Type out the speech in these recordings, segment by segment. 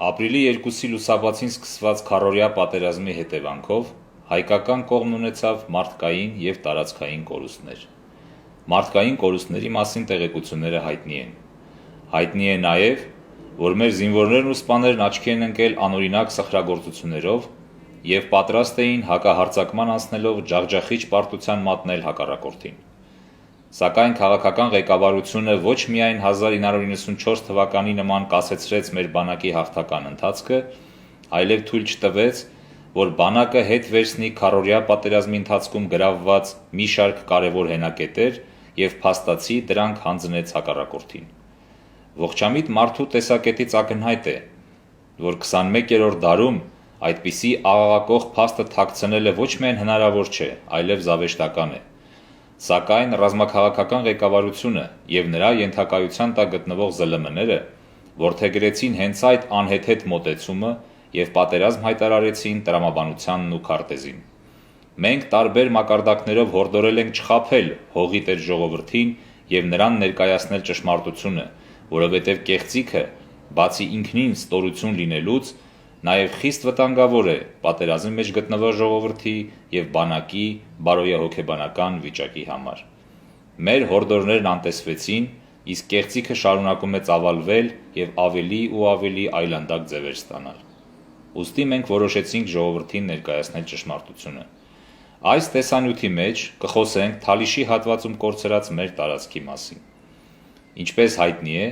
Ապրիլի 2-ի լուսաբացին սկսված քառօրյա պատերազմի հետևանքով հայկական կողմն ունեցավ մարդկային և տարածքային կորուստներ։ Մարդկային կորուստների մասին տեղեկությունները հայտնի են։ Հայտնի է նաև, որ մեր զինվորներն ու սպաներն աչքի են ընկել անօրինակ սխրագործություններով և պատրաստ էին հակահարձակման անցնելով ջախջախիչ պարտության մատնել հակառակորդին։ Սակայն քաղաքական ղեկավարությունը ոչ միայն 1994 թվականի նման կասեցրեց մեր բանակի հաղթական ընթացքը, այլև թույլ չտվեց, որ բանակը հետ վերցնի քառօրյա պատերազմի ընթացքում գրավված մի շարք կարևոր հենակետեր և փաստացի դրանք հանձնեց հակառակորդին։ Ողջամիտ մարդու տեսակետից ակնհայտ է, որ 21-րդ դարում այդպիսի աղաղակող փաստը թաքցնելը ոչ միայն հնարավոր չէ, այլև զավեշտական է։ Սակայն ռազմաքաղաքական ղեկավարությունը և նրա ենթակայության տակ գտնվող ԶԼՄ-ները որդեգրեցին հենց այդ անհեթեթ մոտեցումը և պատերազմ հայտարարեցին տրամաբանությանն ու քարտեզին։ Մենք տարբեր մակարդակներով հորդորել ենք չխաբել հողի տեր ժողովրդին և նրան ներկայացնել ճշմարտությունը, որովհետև կեղծիքը, բացի ինքնին ստորություն լինելուց, նաև խիստ վտանգավոր է պատերազմի մեջ գտնվող ժողովրդի և բանակի բարոյահոգեբանական վիճակի համար։ Մեր հորդորներն անտեսվեցին, իսկ կեղծիքը շարունակում է ծավալվել և ավելի ու ավելի այլանդակ ձևեր ստանալ։ Ուստի մենք որոշեցինք ժողովրդին ներկայացնել ճշմարտությունը։ Այս տեսանյութի մեջ կխոսենք Թալիշի հատվածում կորցրած մեր տարածքի մասին։ Ինչպես հայտնի է,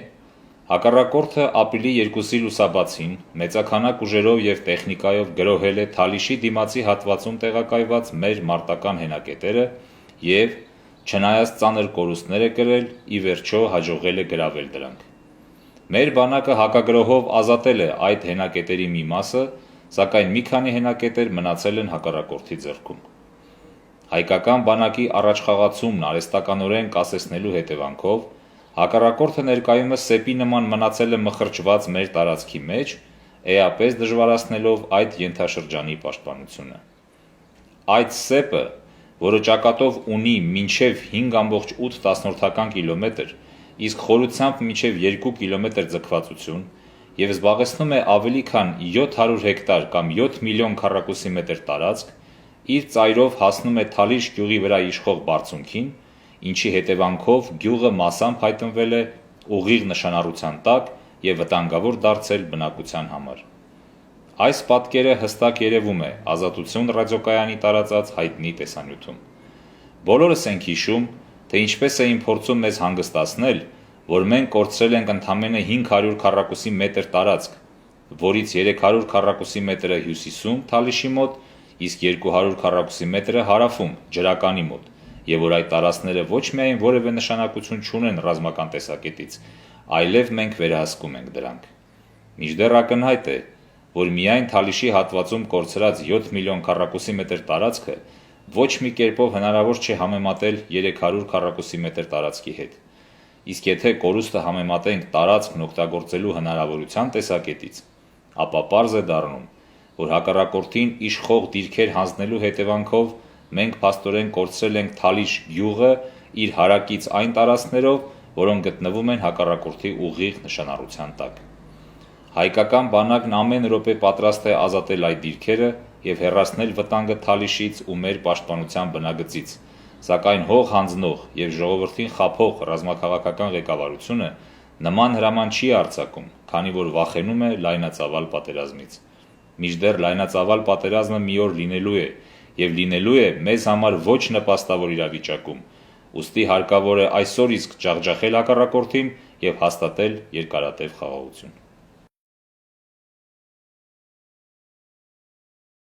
հակառակորդը ապրիլի 2-ի լուսաբացին մեծաքանակ ուժերով և տեխնիկայով գրոհել է Թալիշի դիմացի հատվածում տեղակայված մեր մարտական հենակետերը և, չնայած ծանր կորուստներ է կրել, ի վերջո հաջողել է գրավել դրանք։ Մեր բանակը հակագրոհով ազատել է այդ հենակետերի մի մասը, սակայն մի քանի հենակետեր մնացել են հակառակորդի ձեռքում։ Հայկական բանակի առաջխաղացումն արհեստականորեն կասեցնելու հետևանքով հակառակորդը ներկայումս սեպի նման մնացել է մխրճված մեր տարածքի մեջ, էապես դժվարացնելով այդ ենթաշրջանի պաշտպանությունը։ Այդ սեպը, որը ճակատով ունի մինչև 5,8 կիլոմետր, իսկ խորությամբ մինչև 2 կիլոմետր ձգվածություն և զբաղեցնում է ավելի քան 700 հեկտար կամ 7 միլիոն քառակուսի մետր տարածք, իր ծայրով հասնում է Թալիշ գյուղի վրա իշխող բարձունքին, ինչի հետևանքով գյուղը մասամբ հայտնվել է ուղիղ նշանառության տակ և վտանգավոր դարձել բնակության համար։ Այս պատկերը հստակ երևում է Ազատություն ռադիոկայանի տարածած հայտնի տեսանյութում։ Բոլորս ենք հիշում, թե ինչպես էին փորձում մեզ հանգստացնել, որ մենք կորցրել ենք ընդամենը 500 քառակուսի մետր տարածք, որից 300 քառակուսի մետրը հյուսիսում Թալիշի մոտ, իսկ 200 քառակուսի մետրը հարավում ջրականի մոտ, և որ այդ տարածքները ոչ միայն որևէ նշանակություն չունեն ռազմական տեսակետից, այլև մենք վերահսկում ենք դրանք։ Մինչդեռ ակնհայտ է, որ միայն Թալիշի հատվածում կորցրած 7 միլիոն քառակուսի մետր տարածքը ոչ մի կերպով հնարավոր չէ համեմատել 300 քառակուսի մետր տարածքի հետ։ Իսկ եթե կորուստը համեմատենք տարածքն օգտագործելու հնարավորության տեսակետից, ապա պարզ է դառնում, որ հակառակորդին իշխող դիրքեր հանձնելու հետևանքով մենք փաստորեն կորցրել ենք Թալիշ գյուղը իր հարակից այն տարածքներով, որոնք գտնվում են հակառակորդի ուղիղ նշանառության տակ։ Հայկական բանակն ամեն րոպե պատրաստ է ազատել այդ դիրքերը և հեռացնել վտանգը Թալիշից ու մեր պաշտպանության բնագծից, սակայն հող հանձնող և ժողովրդին խաբող ռազմաքաղաքական ղեկավարությունը նման հրաման չի արձակում, քանի որ վախենում է լայնածավալ պատերազմից։ Մինչդեռ լայնածավալ պատերազմը մի օր լինելու է և լինելու է մեզ համար ոչ նպաստավոր իրավիճակում, ուստի հարկավոր է այսօր իսկ ջախջախել հակառակորդին և հաստատել երկարատև խաղաղություն։